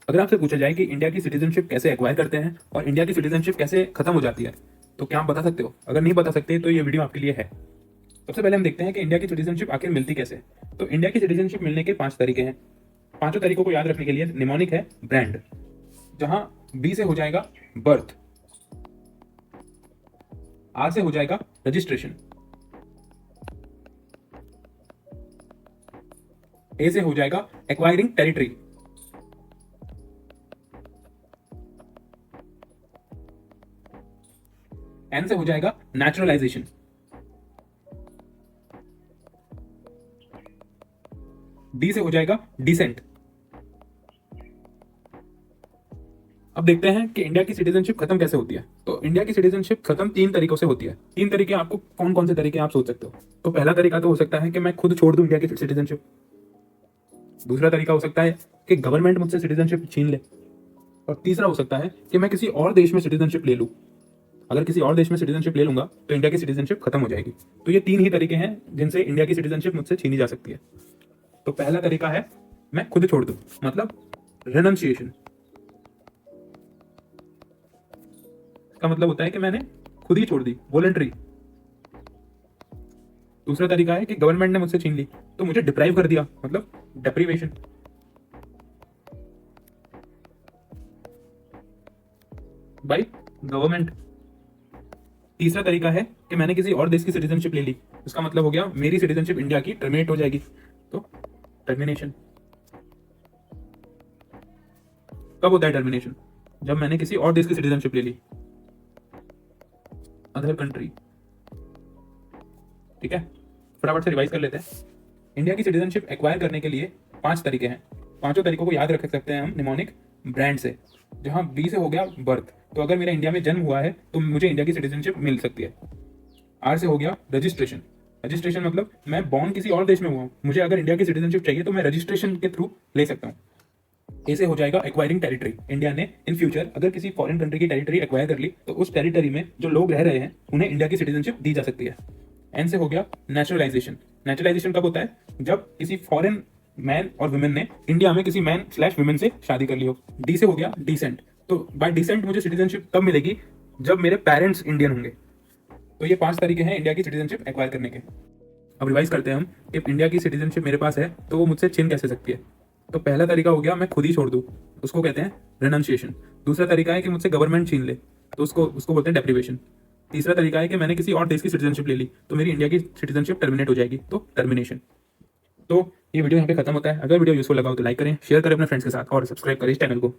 अगर आपसे पूछा जाए कि इंडिया की सिटीजनशिप कैसे एक्वायर करते हैं और इंडिया की सिटीजनशिप कैसे खत्म हो जाती है, तो क्या आप बता सकते हो? अगर नहीं बता सकते तो ये वीडियो आपके लिए है। सबसे पहले हम देखते हैं कि इंडिया की सिटीजनशिप आखिर मिलती कैसे। तो इंडिया की सिटीजनशिप मिलने के 5 तरीके हैं। पांचों तरीकों को याद रखने के लिए निमोनिक है ब्रांड, जहां बी से हो जाएगा बर्थ, आर से हो जाएगा रजिस्ट्रेशन, ए से हो जाएगा एक्वायरिंग टेरिटरी, एन से हो जाएगा नेचुरलाइजेशन, डी से हो जाएगा डिसेंट। अब देखते हैं कि इंडिया की सिटीजनशिप खत्म कैसे होती है। तो इंडिया की सिटीजनशिप खत्म 3 तरीकों से होती है। 3 तरीके आपको कौन कौन से तरीके आप सोच सकते हो? तो पहला तरीका तो हो सकता है कि मैं खुद छोड़ दूं इंडिया की सिटीजनशिप। दूसरा तरीका हो सकता है कि गवर्नमेंट मुझसे सिटीजनशिप छीन ले। और तीसरा हो सकता है कि मैं किसी और देश में सिटीजनशिप ले लूं। अगर किसी और देश में सिटीजनशिप ले लूंगा तो इंडिया की सिटीजनशिप खत्म हो जाएगी। तो ये 3 ही तरीके हैं जिनसे इंडिया की सिटीजनशिप मुझसे छीनी जा सकती है। तो पहला तरीका है मैं खुद छोड़ दूं, मतलब रेनंसिएशन। का मतलब होता है कि मैंने खुद ही छोड़ दी, वॉलंटरी। दूसरा तरीका है कि गवर्नमेंट ने मुझसे छीन ली, तो मुझे डिप्राइव कर दिया, मतलब डेप्रीवेशन बाय गवर्नमेंट। तीसरा तरीका है कि मैंने किसी और देश की सिटीजनशिप ले ली, इसका मतलब हो गया मेरी सिटीजनशिप इंडिया की टर्मिनेट हो जाएगी, तो टर्मिनेशन। कब होता है टर्मिनेशन? जब मैंने किसी और देश की सिटीजनशिप ले ली, अदर कंट्री। ठीक है, फटाफट से रिवाइज कर लेते हैं। इंडिया की सिटीजनशिप एक्वायर करने के लिए 5 तरीके हैं। पांचों तरीकों को याद रख सकते हैं हम निमोनिक ब्रांड से, जहां बी से हो गया बर्थ, तो अगर मेरा इंडिया में जन्म हुआ है तो मुझे इंडिया की सिटीजनशिप मिल सकती है। आर से हो गया रजिस्ट्रेशन। रजिस्ट्रेशन मतलब मैं बॉर्न किसी और देश में हुआ हूं, मुझे अगर इंडिया की सिटीजनशिप चाहिए तो मैं रजिस्ट्रेशन के थ्रू ले सकता हूँ। ए से हो जाएगा एक्वायरिंग टेरिटरी। इंडिया ने इन फ्यूचर अगर किसी फॉरेन कंट्री की टेरिटरी एक्वायर कर ली तो उस टेरिटरी में जो लोग रह रहे हैं उन्हें इंडिया की सिटीजनशिप दी जा सकती है। एन से हो गया नेचुरलाइजेशन। नेचुरलाइजेशन कब होता है? जब किसी फॉरेन मैन और वुमेन ने इंडिया में किसी मैन स्लैश वुमेन से शादी कर ली हो। डी से हो गया डिसेंट। तो बाय डिसेंट मुझे सिटीजनशिप तब मिलेगी जब मेरे पेरेंट्स इंडियन होंगे। तो ये 5 तरीके हैं इंडिया की सिटीजनशिप एक्वायर करने के। अब रिवाइज करते हैं हम कि इंडिया की सिटीजनशिप मेरे पास है तो वो मुझसे छीन कैसे सकती है। तो पहला तरीका हो गया मैं खुद ही छोड़ दूं, उसको कहते हैं रेनंसिएशन। दूसरा तरीका है कि मुझसे गवर्नमेंट छीन ले, तो उसको उसको बोलते हैं डेप्रीवेशन। तीसरा तरीका है कि मैंने किसी और देश की सिटीजनशिप ले ली तो मेरी इंडिया की सिटीजनशिप टर्मिनेट हो जाएगी, तो टर्मिनेशन। तो ये वीडियो यहाँ पे खत्म होता है। अगर वीडियो यूजफुल लगा हो तो लाइक करें, शेयर करें अपने फ्रेंड्स के साथ और सब्सक्राइब करें इस चैनल को।